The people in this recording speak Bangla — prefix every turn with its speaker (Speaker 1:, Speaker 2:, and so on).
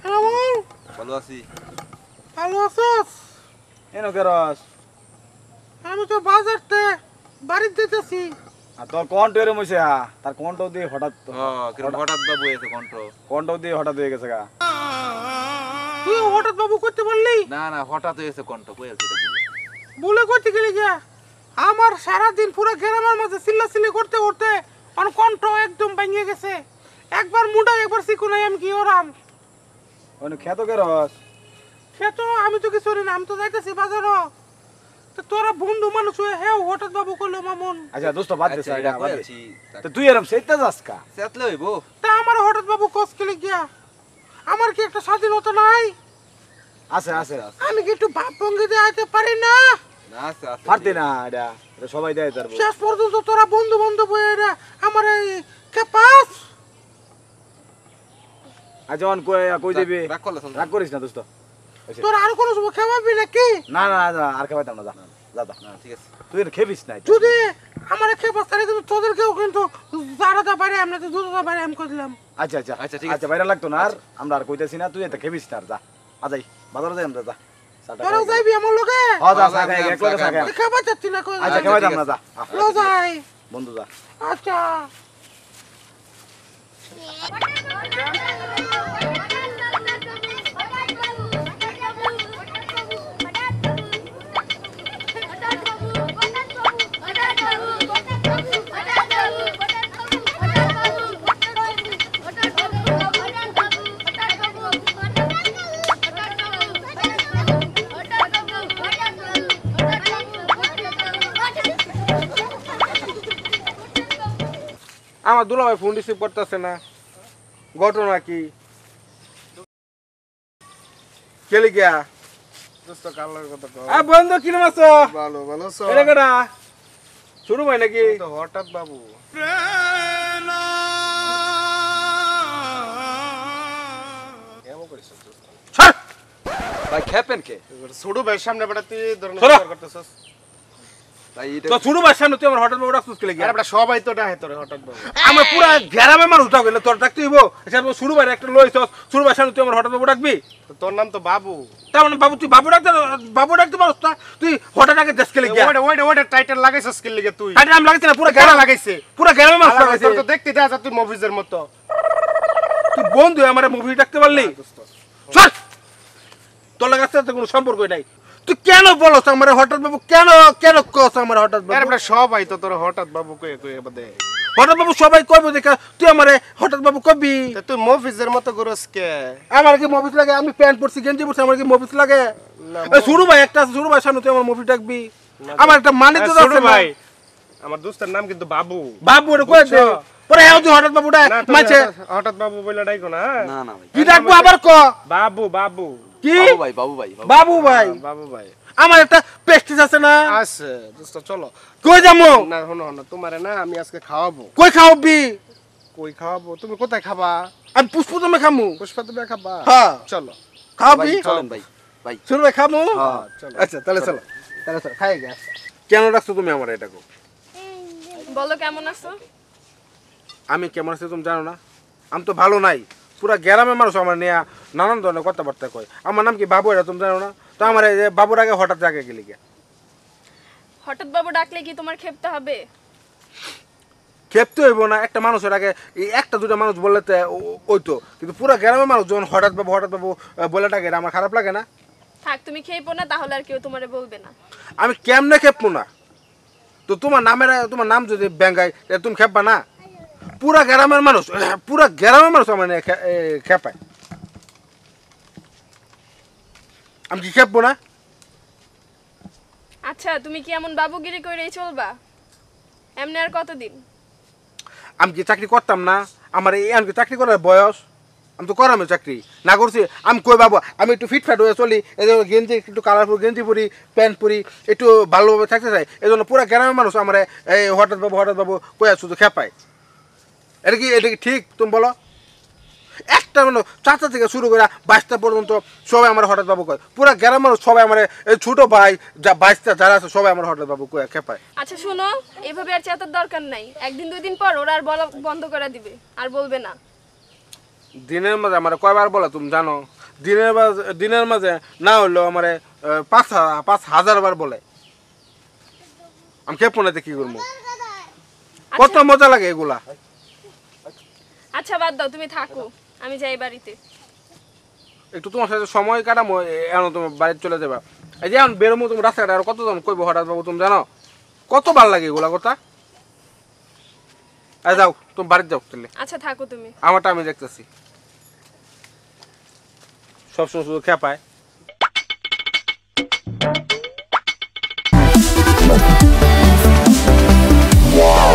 Speaker 1: মামুন
Speaker 2: ভালো আছি।
Speaker 1: ভালো আছিস?
Speaker 3: এনো কেরস
Speaker 1: আমি তো বাজারতে বাড়িতে যেতেছি।
Speaker 3: আর তোর কণ্ঠ এরম হইছে তার কণ্ঠ দিয়ে হঠাৎ
Speaker 2: হঠাৎ বাবু এসে
Speaker 3: কণ্ঠ দিয়ে হঠাৎ হয়ে গেছে গা।
Speaker 1: তুই হঠাৎ বাবু করতে পারলি?
Speaker 2: না না হঠাৎ হয়েছে কণ্ঠ কই আছে এটা বলে।
Speaker 1: বলে করতে গেলি গিয়া আমার সারা দিন পুরো গ্রামের মাঝে চিল্লাচিল্লি করতে করতে আমার কণ্ঠ একদম ভেঙে গেছে। একবার মুডা একবার চিকুনাই আমি কি ওরাম।
Speaker 3: ওনে খেত কেরস
Speaker 1: সে তো আমি তো কিছু না, আমি তো যাইতেছি বাজারও। তো তোরা বন্ধু মানুষ হয়ে হ্যাঁ হঠাৎ বাবু করলো মামুন।
Speaker 3: আচ্ছা দোস্ত বাদ দে
Speaker 2: আচ্ছা,
Speaker 3: এটা
Speaker 2: কই
Speaker 3: বাদ দে।
Speaker 2: আছি?
Speaker 3: তো তুই এরম সেটা যাস কা?
Speaker 2: সেতলে হইবো।
Speaker 1: তা আমার হঠাৎ বাবু কস কেলে গিয়া? আমার কি একটা স্বাধীনতা নাই?
Speaker 3: আছে আছে
Speaker 1: আমি কি একটু বাপ ভঙ্গি দিয়ে আইতে পারি না?
Speaker 2: না আছে আছে।
Speaker 3: পারতি না এটা এটা সবাই দেয় তার
Speaker 1: শেষ পর্যন্ত তোরা বন্ধু বান্ধব হয়ে এরা আমার এই ক্যাপাস।
Speaker 3: আচ্ছা অন কই দিবি
Speaker 2: রাগ করলে চল।
Speaker 3: রাগ করিস না দোস্ত।
Speaker 1: তোরা আর কোনো সময় খাওয়াবি নাকি?
Speaker 3: না না না আর খাইতাম না, যা যা যা।
Speaker 2: না ঠিক আছে।
Speaker 3: তুই এটা খেবিস না।
Speaker 1: যদি আমার ক্যাপাস তাহলে কিন্তু তোদেরকেও কিন্তু জারাটা বাইরে আমরা তো দুটোটা বাইরে আমি করে দিলাম।
Speaker 3: আচ্ছা আচ্ছা
Speaker 2: আচ্ছা, ঠিক আছে।
Speaker 3: আচ্ছা বাইরে লাগতো না আর আমরা আর কইতাছি না, তুই এটা খেবিস না আর যা। আজাই বাজারে যাই আমরা যা।
Speaker 1: তোরাও যাইবি আমার লগে?
Speaker 3: হ্যাঁ যা যা খাই একলা খা খা।
Speaker 1: খাবার চাচ্ছি না কই?
Speaker 3: আচ্ছা
Speaker 2: আচ্ছা,
Speaker 3: খাইতাম
Speaker 2: ঠিক
Speaker 3: না, যা
Speaker 1: লো যাই।
Speaker 3: বন্ধু যা।
Speaker 1: আচ্ছা
Speaker 4: আমার দুলাভাই ফোন রিসিভ করতেছে না, ঘটনা কি? কেলি গিয়া
Speaker 5: দোস্ত কালার কথা কও।
Speaker 4: বন্ধু কিরম আছো?
Speaker 5: ভালো ভালো আছো?
Speaker 4: এটা কেডা শুরু ভাই নাকি?
Speaker 5: তো হঠাৎ বাবু কেমন করিস দোস্ত?
Speaker 4: ছাড়!
Speaker 2: ভাই খেপেন কে?
Speaker 5: ছোট ভাইয়ের সামনে বেটা তুই ধরনের
Speaker 4: সরো।
Speaker 5: ব্যবহার করতেছস।
Speaker 2: ভাই এটা
Speaker 4: তো শুরু ভাই সামনে তুই আমার হঠাৎ বাবু ডাকছিস কেলি গিয়া?
Speaker 5: আরে বেটা সবাই তো ডাহে তোরে হঠাৎ বাবু।
Speaker 4: আমার পুরা গ্রামে মানুষ ডাক গেলে তোর ডাকতে হইব। এসব শুরু ভাই একটা লইছস, শুরু ভাই সামনে তুই আমার হঠাৎ বাবু ডাকবি?
Speaker 5: তো তোর নাম তো বাবু।
Speaker 4: তার মানে বাবু তুই বাবু ডাকতে পারছ না? তুই হঠাৎ আগে দেশ কেলি গিয়া?
Speaker 5: ওইটা টাইটেল লাগাইছস কি লিগে তুই?
Speaker 4: তাই নাম লাগাইছে না, পুরা
Speaker 5: কেন
Speaker 4: গ্রামে
Speaker 5: লাগাইছে?
Speaker 4: পুরা গ্রামে মানুষ
Speaker 5: আলাদা
Speaker 4: লাগাইছে।
Speaker 5: তোর তো দেখতে দেখা যায় তুই মুভিজের মতো।
Speaker 4: তুই বন্ধু আমার মুভি ডাকতে পারলি?
Speaker 5: দোস্ত
Speaker 4: চল, তোর লাগার সাথে কোনো সম্পর্কই নাই। তুই কেন বলছ আমার হঠাৎ বাবু? কেন কেন কস আমার হঠাৎ
Speaker 5: আরে
Speaker 4: বাবু?
Speaker 5: বেটা সবাই তো তোর হঠাৎ বাবু কয়ে কয়ে বাদে।
Speaker 4: হঠাৎ বাবু সবাই কইব দেখা, তুই আমারে হঠাৎ বাবু কবি?
Speaker 5: তা তুই মুভিজের মতো করস কে?
Speaker 4: আমার কি মুভিস লাগে? আমি প্যান্ট পরছি, গেঞ্জি পরছি, আমার কি মুভিস লাগে? শুরু ভাই একটা শুরু ভাই সামনে তুই আমার মুভি ডাকবি? আমার একটা মানে তো
Speaker 5: ছোট
Speaker 4: আছে
Speaker 5: ভাই
Speaker 4: ভাই।
Speaker 5: আমার দোস্তের নাম কিন্তু বাবু।
Speaker 4: বাবু রে কই দে? পরে এও তুই হঠাৎ বাবুটা
Speaker 5: না তোর
Speaker 4: মাঝে
Speaker 5: হঠাৎ বাবু বলে ডাইকো না।
Speaker 2: না না ভাই।
Speaker 4: কি ডাকবো আবার ক?
Speaker 5: বাবু বাবু
Speaker 4: কি
Speaker 2: বাবু ভাই।
Speaker 4: বাবু ভাই?
Speaker 5: বাবু ভাই
Speaker 4: আমার একটা পেস্টিস আছে না,
Speaker 5: আছে দোস্ত চলো।
Speaker 4: কই যাবো?
Speaker 5: না শোনো তোমারে না আমি আজকে খাওয়াবো।
Speaker 4: কই খাওয়াবি?
Speaker 5: কই খাওয়াবো? তুমি কোথায় খাবা?
Speaker 4: আমি পুষ্প তুমি খামু।
Speaker 5: পুষ্পা তুমি খাবা?
Speaker 4: হ্যাঁ
Speaker 5: চলো
Speaker 4: খাওয়াবি?
Speaker 2: চলেন ভাই। ভাই
Speaker 4: শুরু ভাই খামু।
Speaker 5: হ্যাঁ চলো।
Speaker 4: আচ্ছা তাহলে চলো, তাহলে চলো খাই গে। কেন রাখছো তুমি আমার এটা?
Speaker 6: বলো কেমন আছো?
Speaker 4: আমি কেমন আছি তুমি জানো না? আমি তো ভালো নাই। পুরা গ্রামের মানুষ আমার নিয়ে নানান ধরনের কথাবার্তা কয়। আমার নাম কি বাবু, এটা তুমি জানো না? তো আমার এই যে বাবুর আগে হঠাৎ জাগে গেলি গে।
Speaker 6: হঠাৎ বাবু ডাকলে কি তোমার খেপতে হবে?
Speaker 4: খেপতে হইব না? একটা মানুষের আগে এই একটা দুটা মানুষ বললে তো ওই তো, কিন্তু পুরা গ্রামের মানুষ যখন হঠাৎ বাবু বলে ডাকে, এটা আমার খারাপ লাগে না?
Speaker 6: থাক তুমি খেপো না, তাহলে আর কেউ তোমারে বলবে না।
Speaker 4: আমি কেমনে খেপবো না? তো তোমার নাম যদি ব্যাঙ্গাই তুমি খেপবা না? পুরা গ্রামের মানুষ আমার নিয়ে খেপায়। আমি কি খেপবো না?
Speaker 6: আচ্ছা তুমি কি এমন বাবুগিরি করেই চলবা? এমনি আর কতদিন?
Speaker 4: আমি কি চাকরি করতাম না? আমার এই আমি কি চাকরি করার বয়স? আমি তো করামে চাকরি না করছি। আমি কই বাবু, আমি একটু ফিটফাট হয়ে চলি, এই জন্য গেঞ্জি একটু কালারফুল গেঞ্জি পরি, প্যান্ট পরি, একটু ভালোভাবে থাকতে চাই। এই জন্য পুরা গ্রামের মানুষ আমার এই হঠাৎ বাবু কয়া শুধু খেপায়। এটা কি ঠিক তুমি বলো? একটা মানে চাচা থেকে শুরু করে 22টা পর্যন্ত সবাই আমার হঠাৎ বাবু কয়। পুরা গ্রামের মানুষ সবাই আমার এই ছোট ভাই যা 22টা যারা আছে সবাই আমার হঠাৎ বাবু কয়া খেপায়।
Speaker 6: আচ্ছা শুনো, এইভাবে আর চেতার দরকার নাই। একদিন দুই দিন পর ওরা আর বলা বন্ধ করে দিবে, আর বলবে না।
Speaker 4: দিনের মাঝে আমার কয়বার বলে তুমি জানো? দিনের মাঝে না হইলেও আমার 5,000 বার বলে। আমি কে ফোনেতে কি করবো? কত মজা লাগে এগুলা।
Speaker 6: আচ্ছা বাদ দাও, তুমি থাকো, আমি যাই বাড়িতে।
Speaker 4: একটু তোমার সাথে সময় কাটামো, এখন তুমি বাড়িতে চলে যাবা। এই যে এখন বেরোমো, তুমি রাস্তাঘাটে আর কতজন কইবো হঠাৎ বাবু, তুমি জানো কত ভাল লাগে এগুলা কথা। যাও তুমি বাড়িতে যাও তাহলে।
Speaker 6: আচ্ছা থাকো তুমি।
Speaker 4: আমারটা আমি দেখতেছি, সবসময় শুধু খেপায়।
Speaker 7: Wow.